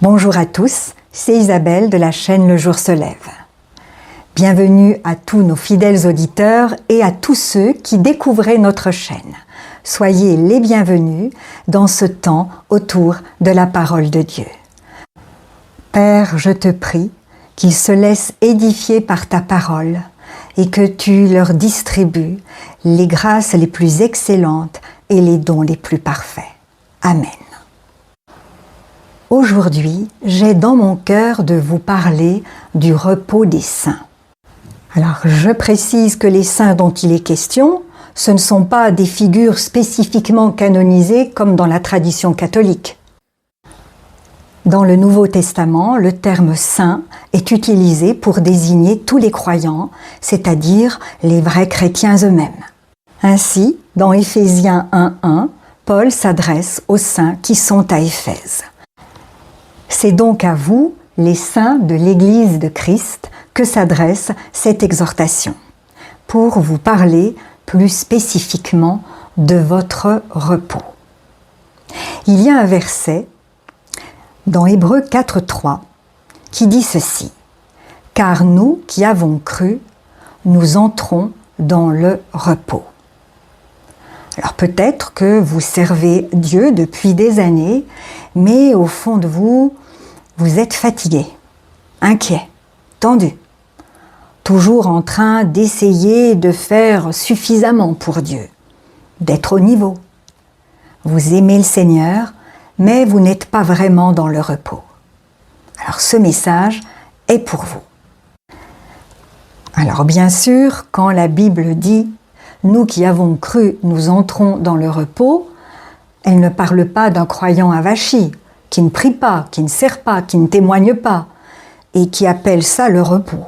Bonjour à tous, c'est Isabelle de la chaîne Le Jour se lève. Bienvenue à tous nos fidèles auditeurs et à tous ceux qui découvraient notre chaîne. Soyez les bienvenus dans ce temps autour de la parole de Dieu. Père, je te prie qu'ils se laissent édifier par ta parole et que tu leur distribues les grâces les plus excellentes et les dons les plus parfaits. Amen. Aujourd'hui, j'ai dans mon cœur de vous parler du repos des saints. Alors, je précise que les saints dont il est question, ce ne sont pas des figures spécifiquement canonisées comme dans la tradition catholique. Dans le Nouveau Testament, le terme saint est utilisé pour désigner tous les croyants, c'est-à-dire les vrais chrétiens eux-mêmes. Ainsi, dans Éphésiens 1:1, Paul s'adresse aux saints qui sont à Éphèse. C'est donc à vous, les saints de l'Église de Christ, que s'adresse cette exhortation, pour vous parler plus spécifiquement de votre repos. Il y a un verset dans Hébreux 4:3 qui dit ceci : « Car nous qui avons cru, nous entrons dans le repos. » Alors peut-être que vous servez Dieu depuis des années, mais au fond de vous, vous êtes fatigué, inquiet, tendu, toujours en train d'essayer de faire suffisamment pour Dieu, d'être au niveau. Vous aimez le Seigneur, mais vous n'êtes pas vraiment dans le repos. Alors ce message est pour vous. Alors bien sûr, quand la Bible dit « Nous qui avons cru, nous entrons dans le repos », elle ne parle pas d'un croyant avachi, qui ne prie pas, qui ne sert pas, qui ne témoigne pas, et qui appelle ça le repos.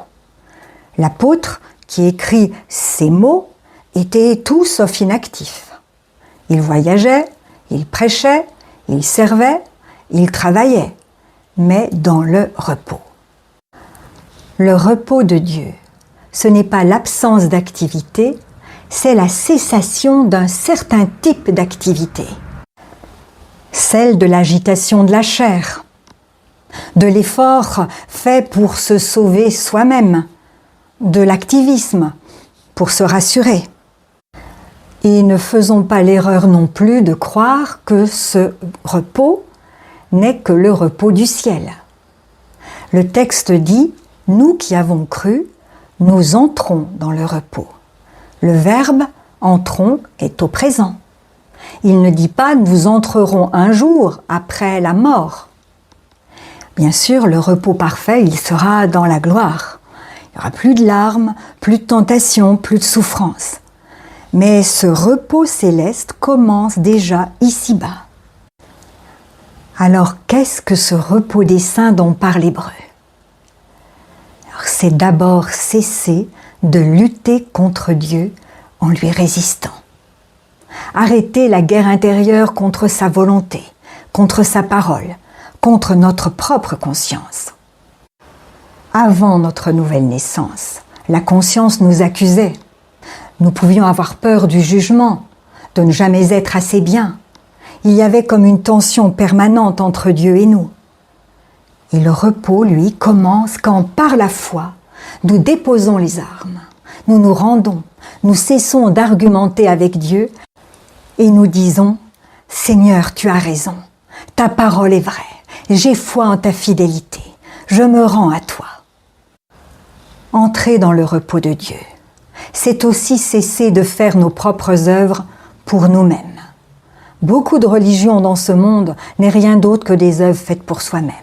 L'apôtre qui écrit ces mots était tout sauf inactif. Il voyageait, il prêchait, il servait, il travaillait, mais dans le repos. Le repos de Dieu, ce n'est pas l'absence d'activité, c'est la cessation d'un certain type d'activité. Celle de l'agitation de la chair, de l'effort fait pour se sauver soi-même, de l'activisme pour se rassurer. Et ne faisons pas l'erreur non plus de croire que ce repos n'est que le repos du ciel. Le texte dit « Nous qui avons cru, nous entrons dans le repos ». Le verbe « entrons » est au présent. Il ne dit pas « nous entrerons un jour après la mort ». Bien sûr, le repos parfait, il sera dans la gloire. Il n'y aura plus de larmes, plus de tentations, plus de souffrances. Mais ce repos céleste commence déjà ici-bas. Alors, qu'est-ce que ce repos des saints dont parle l'Hébreu ? C'est d'abord cesser de lutter contre Dieu en lui résistant. Arrêter la guerre intérieure contre sa volonté, contre sa parole, contre notre propre conscience. Avant notre nouvelle naissance, la conscience nous accusait. Nous pouvions avoir peur du jugement, de ne jamais être assez bien. Il y avait comme une tension permanente entre Dieu et nous. Et le repos, lui, commence quand, par la foi, nous déposons les armes, nous nous rendons, nous cessons d'argumenter avec Dieu et nous disons « Seigneur, tu as raison, ta parole est vraie, j'ai foi en ta fidélité, je me rends à toi. » Entrer dans le repos de Dieu, c'est aussi cesser de faire nos propres œuvres pour nous-mêmes. Beaucoup de religions dans ce monde n'est rien d'autre que des œuvres faites pour soi-même.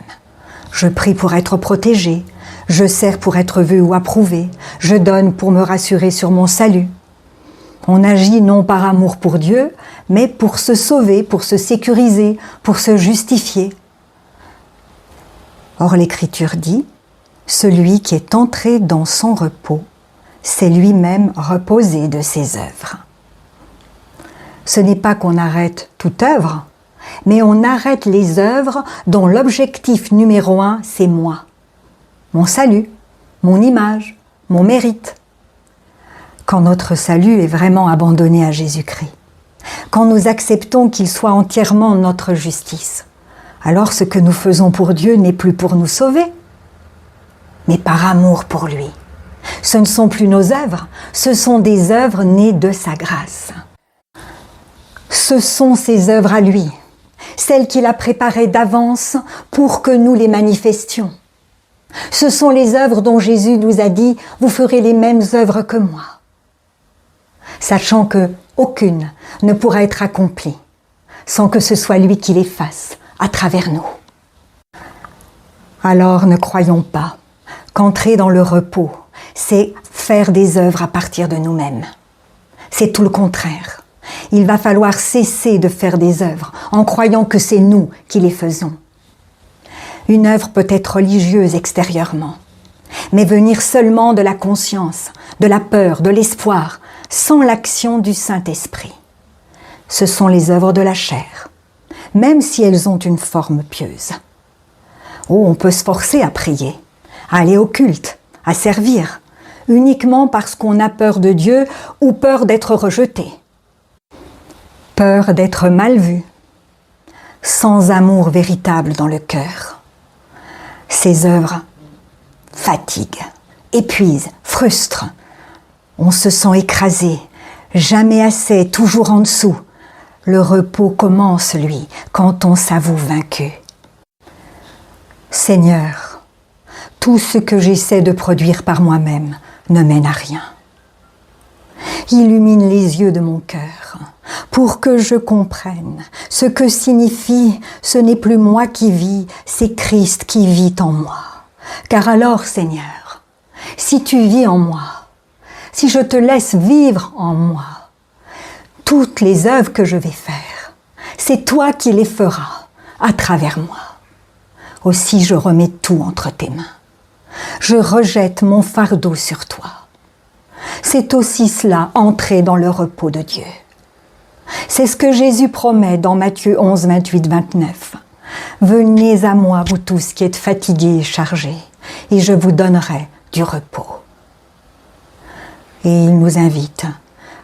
Je prie pour être protégé, je sers pour être vu ou approuvé, je donne pour me rassurer sur mon salut. On agit non par amour pour Dieu, mais pour se sauver, pour se sécuriser, pour se justifier. Or l'Écriture dit « Celui qui est entré dans son repos, s'est lui-même reposé de ses œuvres. » Ce n'est pas qu'on arrête toute œuvre, mais on arrête les œuvres dont l'objectif numéro 1, c'est moi. Mon salut, mon image, mon mérite. Quand notre salut est vraiment abandonné à Jésus-Christ, quand nous acceptons qu'il soit entièrement notre justice, alors ce que nous faisons pour Dieu n'est plus pour nous sauver, mais par amour pour lui. Ce ne sont plus nos œuvres, ce sont des œuvres nées de sa grâce. Ce sont ses œuvres à lui, celles qu'il a préparées d'avance pour que nous les manifestions. Ce sont les œuvres dont Jésus nous a dit « Vous ferez les mêmes œuvres que moi », sachant que aucune ne pourra être accomplie sans que ce soit lui qui les fasse à travers nous. Alors ne croyons pas qu'entrer dans le repos, c'est faire des œuvres à partir de nous-mêmes. C'est tout le contraire. Il va falloir cesser de faire des œuvres en croyant que c'est nous qui les faisons. Une œuvre peut être religieuse extérieurement, mais venir seulement de la conscience, de la peur, de l'espoir, sans l'action du Saint-Esprit. Ce sont les œuvres de la chair, même si elles ont une forme pieuse. Oh, on peut se forcer à prier, à aller au culte, à servir, uniquement parce qu'on a peur de Dieu ou peur d'être rejeté. Peur d'être mal vu, sans amour véritable dans le cœur. Ces œuvres fatiguent, épuisent, frustrent. On se sent écrasé, jamais assez, toujours en dessous. Le repos commence, lui, quand on s'avoue vaincu. Seigneur, tout ce que j'essaie de produire par moi-même ne mène à rien. Illumine les yeux de mon cœur pour que je comprenne ce que signifie « ce n'est plus moi qui vis, c'est Christ qui vit en moi ». Car alors, Seigneur, si tu vis en moi, si je te laisse vivre en moi, toutes les œuvres que je vais faire, c'est toi qui les feras à travers moi. Aussi je remets tout entre tes mains. Je rejette mon fardeau sur toi. C'est aussi cela, entrer dans le repos de Dieu. C'est ce que Jésus promet dans Matthieu 11, 28, 29. « Venez à moi, vous tous qui êtes fatigués et chargés, et je vous donnerai du repos. » Et il nous invite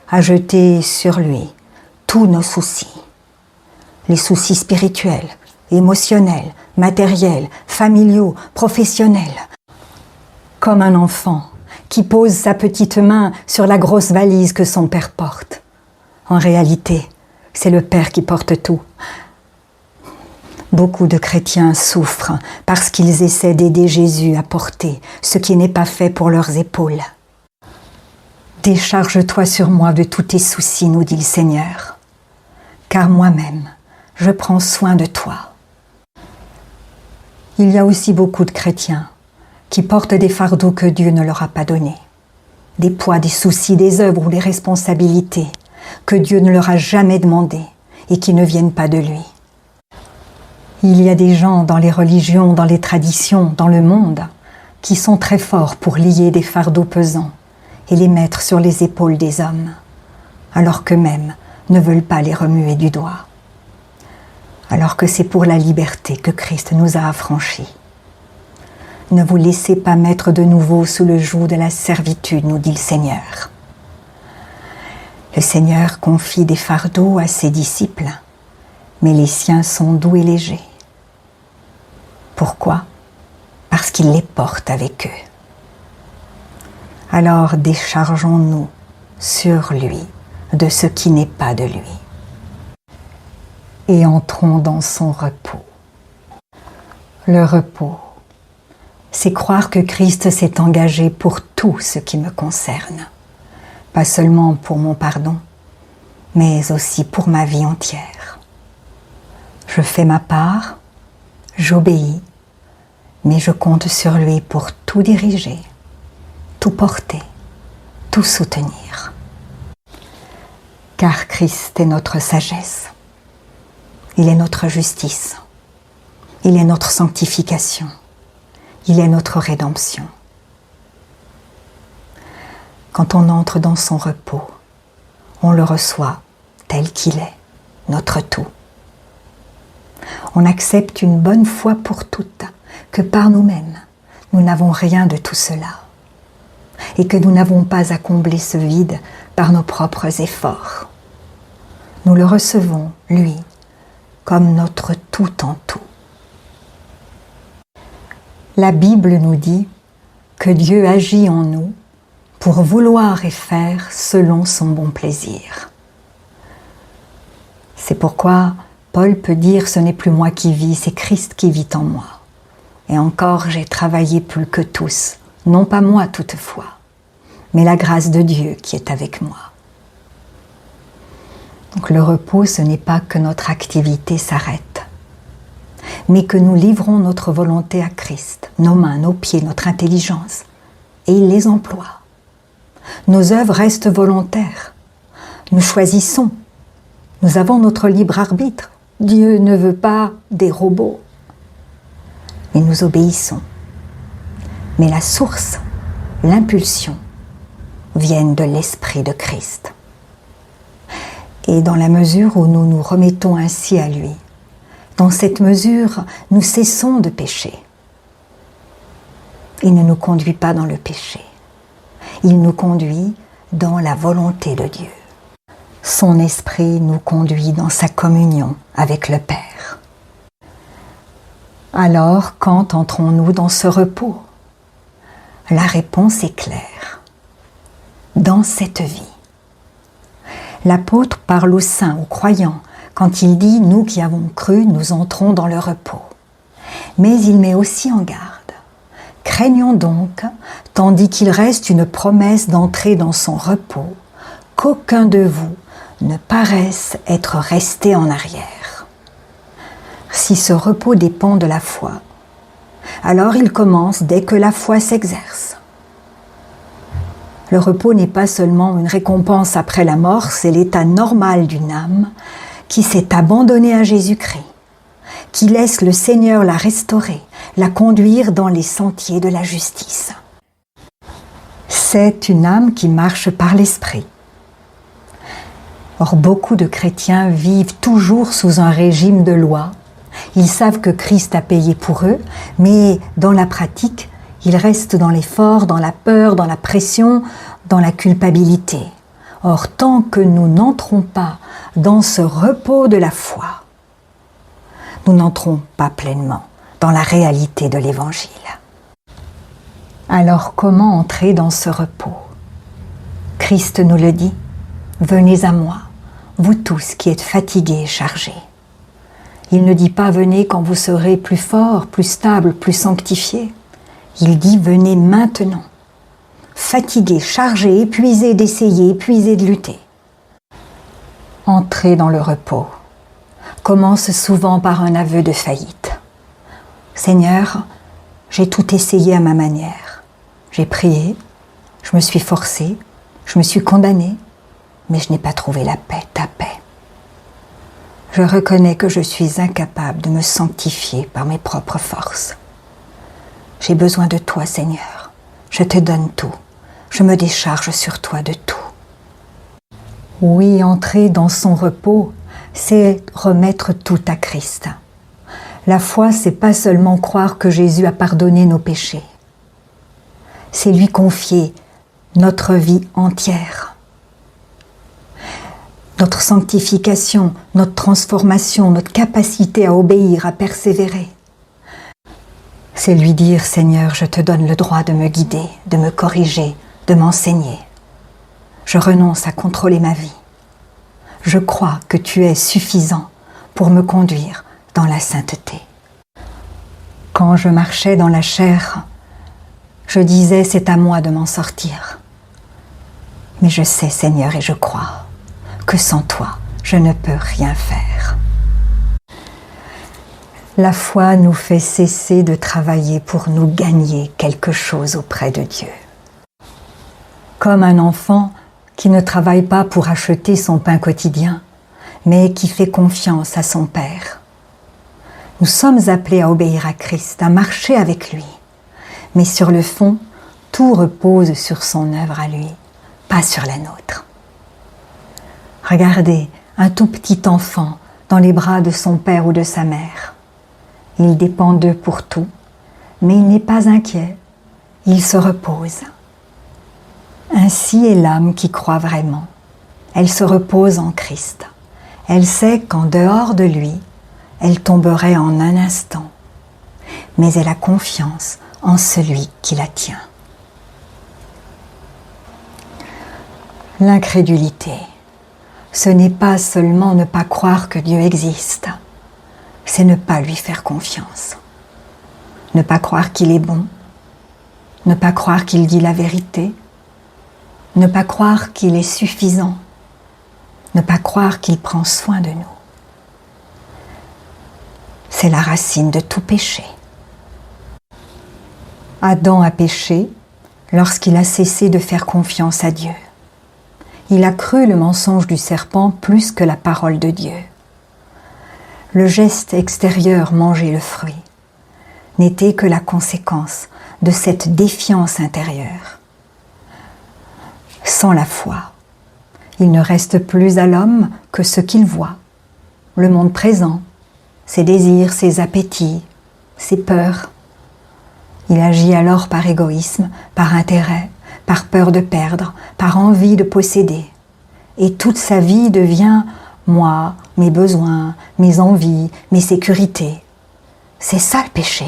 à jeter sur lui tous nos soucis. Les soucis spirituels, émotionnels, matériels, familiaux, professionnels. Comme un enfant qui pose sa petite main sur la grosse valise que son père porte. En réalité, c'est le Père qui porte tout. Beaucoup de chrétiens souffrent parce qu'ils essaient d'aider Jésus à porter ce qui n'est pas fait pour leurs épaules. Décharge-toi sur moi de tous tes soucis, nous dit le Seigneur, car moi-même, je prends soin de toi. Il y a aussi beaucoup de chrétiens qui portent des fardeaux que Dieu ne leur a pas donnés, des poids, des soucis, des œuvres ou des responsabilités que Dieu ne leur a jamais demandées et qui ne viennent pas de lui. Il y a des gens dans les religions, dans les traditions, dans le monde, qui sont très forts pour lier des fardeaux pesants et les mettre sur les épaules des hommes, alors qu'eux-mêmes ne veulent pas les remuer du doigt. Alors que c'est pour la liberté que Christ nous a affranchis. Ne vous laissez pas mettre de nouveau sous le joug de la servitude, nous dit le Seigneur. Le Seigneur confie des fardeaux à ses disciples, mais les siens sont doux et légers. Pourquoi ? Parce qu'il les porte avec eux. Alors déchargeons-nous sur lui de ce qui n'est pas de lui et entrons dans son repos. Le repos, c'est croire que Christ s'est engagé pour tout ce qui me concerne, pas seulement pour mon pardon, mais aussi pour ma vie entière. Je fais ma part, j'obéis, mais je compte sur lui pour tout diriger, tout porter, tout soutenir. Car Christ est notre sagesse, il est notre justice, il est notre sanctification, il est notre rédemption. Quand on entre dans son repos, on le reçoit tel qu'il est, notre tout. On accepte une bonne fois pour toutes que par nous-mêmes, nous n'avons rien de tout cela et que nous n'avons pas à combler ce vide par nos propres efforts. Nous le recevons, lui, comme notre tout en tout. La Bible nous dit que Dieu agit en nous pour vouloir et faire selon son bon plaisir. C'est pourquoi Paul peut dire « Ce n'est plus moi qui vis, c'est Christ qui vit en moi. Et encore, j'ai travaillé plus que tous, non pas moi toutefois, mais la grâce de Dieu qui est avec moi. » Donc le repos, ce n'est pas que notre activité s'arrête, mais que nous livrons notre volonté à Christ, nos mains, nos pieds, notre intelligence, et il les emploie. Nos œuvres restent volontaires. Nous choisissons. Nous avons notre libre arbitre. Dieu ne veut pas des robots. Mais nous obéissons. Mais la source, l'impulsion, viennent de l'Esprit de Christ. Et dans la mesure où nous nous remettons ainsi à lui, dans cette mesure, nous cessons de pécher. Il ne nous conduit pas dans le péché. Il nous conduit dans la volonté de Dieu. Son esprit nous conduit dans sa communion avec le Père. Alors, quand entrons-nous dans ce repos? La réponse est claire. Dans cette vie. L'apôtre parle aux saints, aux croyants, quand il dit « Nous qui avons cru, nous entrons dans le repos ». Mais il met aussi en garde. Craignons donc, tandis qu'il reste une promesse d'entrer dans son repos, qu'aucun de vous ne paraisse être resté en arrière. Si ce repos dépend de la foi, alors il commence dès que la foi s'exerce. Le repos n'est pas seulement une récompense après la mort, c'est l'état normal d'une âme qui s'est abandonnée à Jésus-Christ, qui laisse le Seigneur la restaurer, la conduire dans les sentiers de la justice. C'est une âme qui marche par l'Esprit. Or, beaucoup de chrétiens vivent toujours sous un régime de loi. Ils savent que Christ a payé pour eux, mais dans la pratique, ils restent dans l'effort, dans la peur, dans la pression, dans la culpabilité. Or, tant que nous n'entrons pas dans ce repos de la foi, nous n'entrons pas pleinement dans la réalité de l'Évangile. Alors, comment entrer dans ce repos? Christ nous le dit, « Venez à moi, vous tous qui êtes fatigués et chargés. » Il ne dit pas « Venez quand vous serez plus forts, plus stables, plus sanctifiés. » Il dit « Venez maintenant, fatigués, chargés, épuisés d'essayer, épuisés de lutter. » Entrer dans le repos commence souvent par un aveu de faillite. « Seigneur, j'ai tout essayé à ma manière. J'ai prié, je me suis forcé, je me suis condamné, mais je n'ai pas trouvé la paix, ta paix. Je reconnais que je suis incapable de me sanctifier par mes propres forces. J'ai besoin de toi, Seigneur. Je te donne tout. Je me décharge sur toi de tout. » Oui, entrer dans son repos, c'est remettre tout à Christ. La foi, c'est pas seulement croire que Jésus a pardonné nos péchés. C'est lui confier notre vie entière. Notre sanctification, notre transformation, notre capacité à obéir, à persévérer. C'est lui dire « Seigneur, je te donne le droit de me guider, de me corriger, de m'enseigner. Je renonce à contrôler ma vie. Je crois que tu es suffisant pour me conduire dans la sainteté. » Quand je marchais dans la chair, je disais « C'est à moi de m'en sortir. » Mais je sais, Seigneur, et je crois que sans toi, je ne peux rien faire. La foi nous fait cesser de travailler pour nous gagner quelque chose auprès de Dieu. Comme un enfant qui ne travaille pas pour acheter son pain quotidien, mais qui fait confiance à son Père. Nous sommes appelés à obéir à Christ, à marcher avec lui. Mais sur le fond, tout repose sur son œuvre à lui, pas sur la nôtre. Regardez un tout petit enfant dans les bras de son père ou de sa mère. Il dépend d'eux pour tout, mais il n'est pas inquiet, il se repose. Ainsi est l'âme qui croit vraiment. Elle se repose en Christ. Elle sait qu'en dehors de lui, elle tomberait en un instant. Mais elle a confiance en celui qui la tient. L'incrédulité, ce n'est pas seulement ne pas croire que Dieu existe, c'est ne pas lui faire confiance. Ne pas croire qu'il est bon, ne pas croire qu'il dit la vérité, ne pas croire qu'il est suffisant, ne pas croire qu'il prend soin de nous. C'est la racine de tout péché. Adam a péché lorsqu'il a cessé de faire confiance à Dieu. Il a cru le mensonge du serpent plus que la parole de Dieu. Le geste extérieur, manger le fruit, n'était que la conséquence de cette défiance intérieure. Sans la foi, il ne reste plus à l'homme que ce qu'il voit, le monde présent, ses désirs, ses appétits, ses peurs. Il agit alors par égoïsme, par intérêt, par peur de perdre, par envie de posséder. Et toute sa vie devient moi, mes besoins, mes envies, mes sécurités. C'est ça le péché.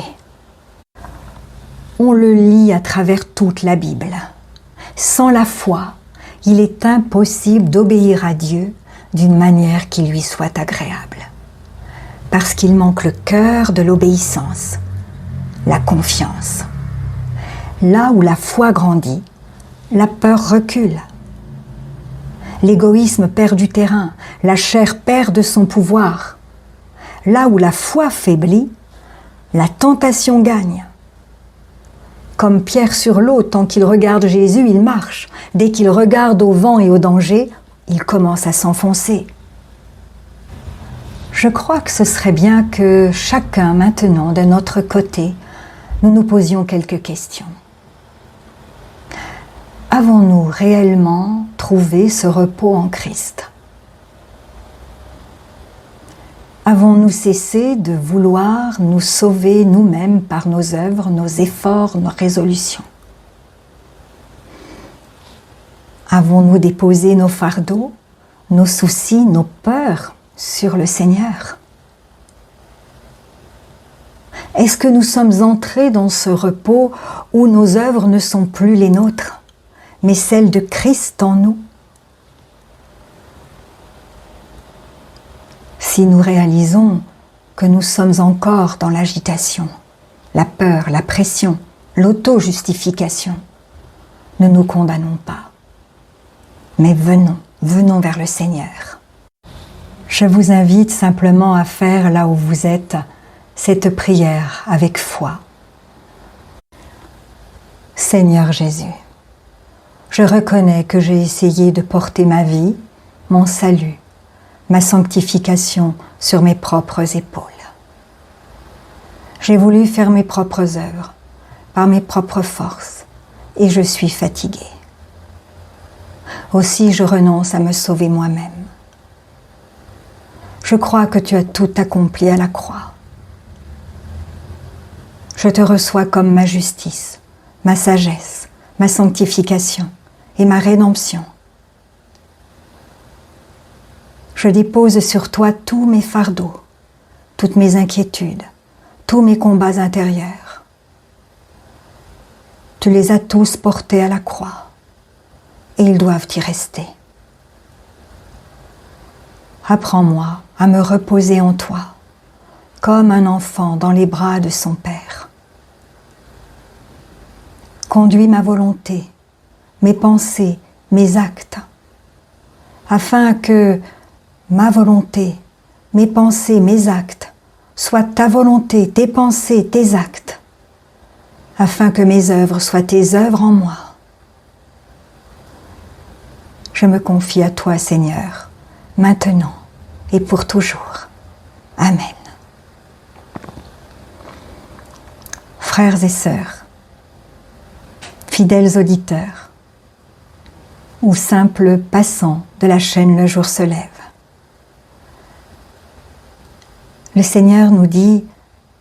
On le lit à travers toute la Bible. Sans la foi, il est impossible d'obéir à Dieu d'une manière qui lui soit agréable. Parce qu'il manque le cœur de l'obéissance, la confiance. Là où la foi grandit, la peur recule. L'égoïsme perd du terrain, la chair perd de son pouvoir. Là où la foi faiblit, la tentation gagne. Comme Pierre sur l'eau, tant qu'il regarde Jésus, il marche. Dès qu'il regarde au vent et au danger, il commence à s'enfoncer. Je crois que ce serait bien que chacun maintenant, de notre côté, nous nous posions quelques questions. Avons-nous réellement trouvé ce repos en Christ? Avons-nous cessé de vouloir nous sauver nous-mêmes par nos œuvres, nos efforts, nos résolutions? Avons-nous déposé nos fardeaux, nos soucis, nos peurs sur le Seigneur? Est-ce que nous sommes entrés dans ce repos où nos œuvres ne sont plus les nôtres, mais celles de Christ en nous? Si nous réalisons que nous sommes encore dans l'agitation, la peur, la pression, l'auto-justification, ne nous condamnons pas, mais venons vers le Seigneur. Je vous invite simplement à faire là où vous êtes cette prière avec foi. Seigneur Jésus, je reconnais que j'ai essayé de porter ma vie, mon salut, ma sanctification sur mes propres épaules. J'ai voulu faire mes propres œuvres, par mes propres forces, et je suis fatiguée. Aussi je renonce à me sauver moi-même. Je crois que tu as tout accompli à la croix. Je te reçois comme ma justice, ma sagesse, ma sanctification et ma rédemption. Je dépose sur toi tous mes fardeaux, toutes mes inquiétudes, tous mes combats intérieurs. Tu les as tous portés à la croix et ils doivent y rester. Apprends-moi à me reposer en toi, comme un enfant dans les bras de son Père. Conduis ma volonté, mes pensées, mes actes, afin que ma volonté, mes pensées, mes actes soient ta volonté, tes pensées, tes actes, afin que mes œuvres soient tes œuvres en moi. Je me confie à toi, Seigneur, maintenant et pour toujours. Amen. Frères et sœurs, fidèles auditeurs ou simples passants de la chaîne Le Jour se lève, le Seigneur nous dit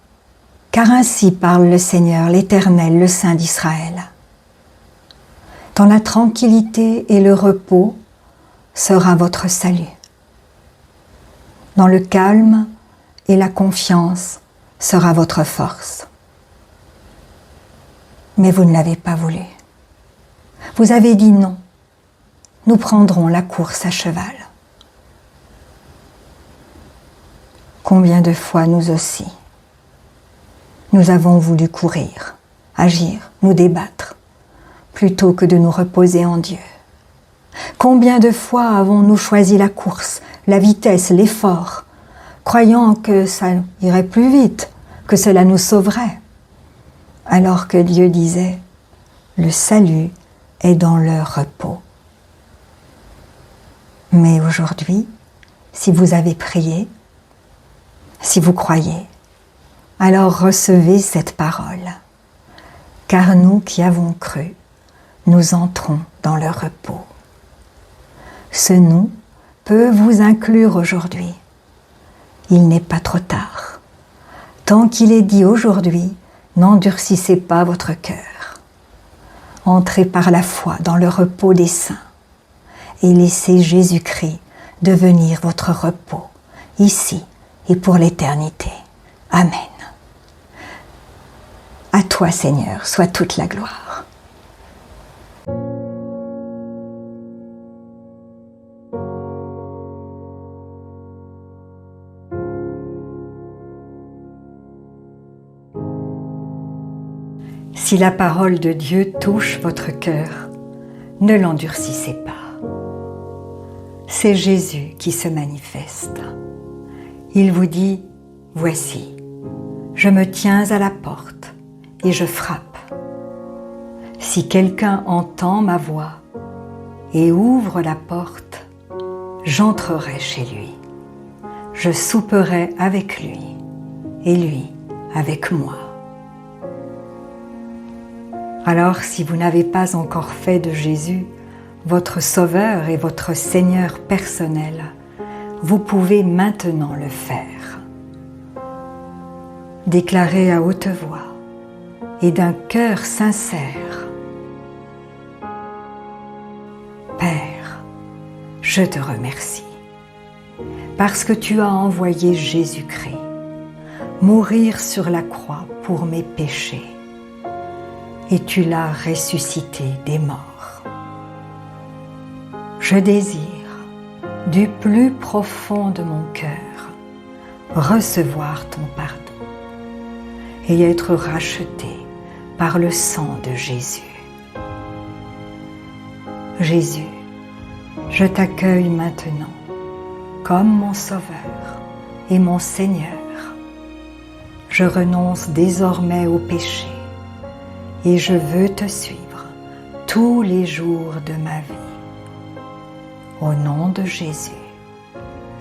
« Car ainsi parle le Seigneur, l'Éternel, le Saint d'Israël. Dans la tranquillité et le repos sera votre salut. Dans le calme et la confiance sera votre force. Mais vous ne l'avez pas voulu. Vous avez dit non. Nous prendrons la course à cheval. Combien de fois nous aussi, nous avons voulu courir, agir, nous débattre, plutôt que de nous reposer en Dieu. Combien de fois avons-nous choisi la course, la vitesse, l'effort, croyant que ça irait plus vite, que cela nous sauverait, alors que Dieu disait « Le salut est dans leur repos ». Mais aujourd'hui, si vous avez prié, si vous croyez, alors recevez cette parole, car nous qui avons cru, nous entrons dans leur repos. Ce « nous » peut vous inclure aujourd'hui. Il n'est pas trop tard. Tant qu'il est dit aujourd'hui, n'endurcissez pas votre cœur. Entrez par la foi dans le repos des saints et laissez Jésus-Christ devenir votre repos, ici et pour l'éternité. Amen. À toi, Seigneur, soit toute la gloire. Si la parole de Dieu touche votre cœur, ne l'endurcissez pas. C'est Jésus qui se manifeste. Il vous dit, « Voici, je me tiens à la porte et je frappe. Si quelqu'un entend ma voix et ouvre la porte, j'entrerai chez lui. Je souperai avec lui et lui avec moi. » Alors, si vous n'avez pas encore fait de Jésus votre Sauveur et votre Seigneur personnel, vous pouvez maintenant le faire. Déclarez à haute voix et d'un cœur sincère: Père, je te remercie parce que tu as envoyé Jésus-Christ mourir sur la croix pour mes péchés. Et tu l'as ressuscité des morts. Je désire, du plus profond de mon cœur, recevoir ton pardon et être racheté par le sang de Jésus. Jésus, je t'accueille maintenant comme mon Sauveur et mon Seigneur. Je renonce désormais au péché et je veux te suivre tous les jours de ma vie. Au nom de Jésus.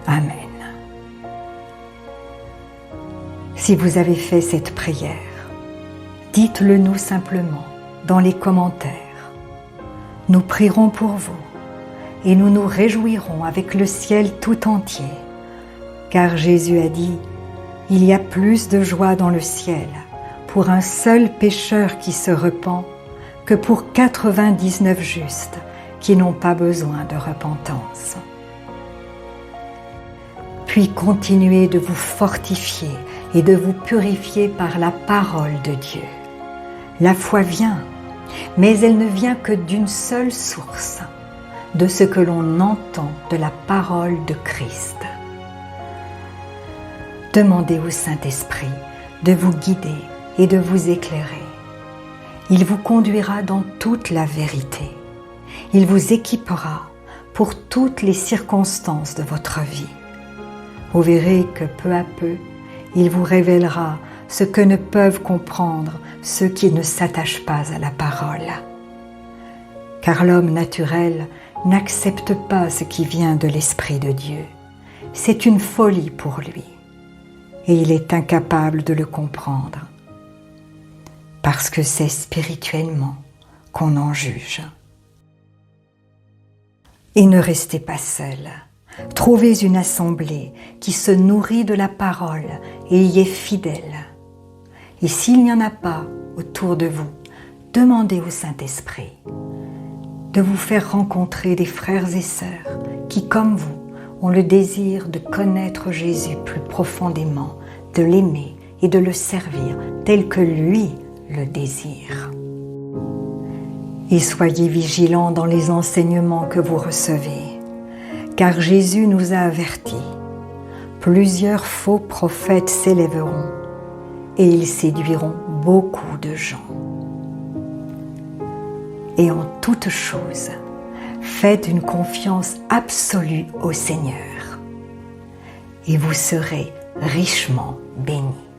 Amen. Si vous avez fait cette prière, dites-le nous simplement dans les commentaires. Nous prierons pour vous et nous nous réjouirons avec le ciel tout entier, car Jésus a dit « Il y a plus de joie dans le ciel pour un seul pécheur qui se repent que pour 99 justes qui n'ont pas besoin de repentance. » Puis continuez de vous fortifier et de vous purifier par la parole de Dieu. La foi vient, mais elle ne vient que d'une seule source, de ce que l'on entend de la parole de Christ. Demandez au Saint-Esprit de vous guider et de vous éclairer. Il vous conduira dans toute la vérité. Il vous équipera pour toutes les circonstances de votre vie. Vous verrez que peu à peu, il vous révélera ce que ne peuvent comprendre ceux qui ne s'attachent pas à la parole. Car l'homme naturel n'accepte pas ce qui vient de l'Esprit de Dieu. C'est une folie pour lui et il est incapable de le comprendre parce que c'est spirituellement qu'on en juge. Et ne restez pas seul. Trouvez une assemblée qui se nourrit de la parole et y est fidèle. Et s'il n'y en a pas autour de vous, demandez au Saint-Esprit de vous faire rencontrer des frères et sœurs qui, comme vous, ont le désir de connaître Jésus plus profondément, de l'aimer et de le servir tel que lui le désire. Et soyez vigilants dans les enseignements que vous recevez, car Jésus nous a avertis. Plusieurs faux prophètes s'élèveront et ils séduiront beaucoup de gens. Et en toute chose, faites une confiance absolue au Seigneur et vous serez richement bénis.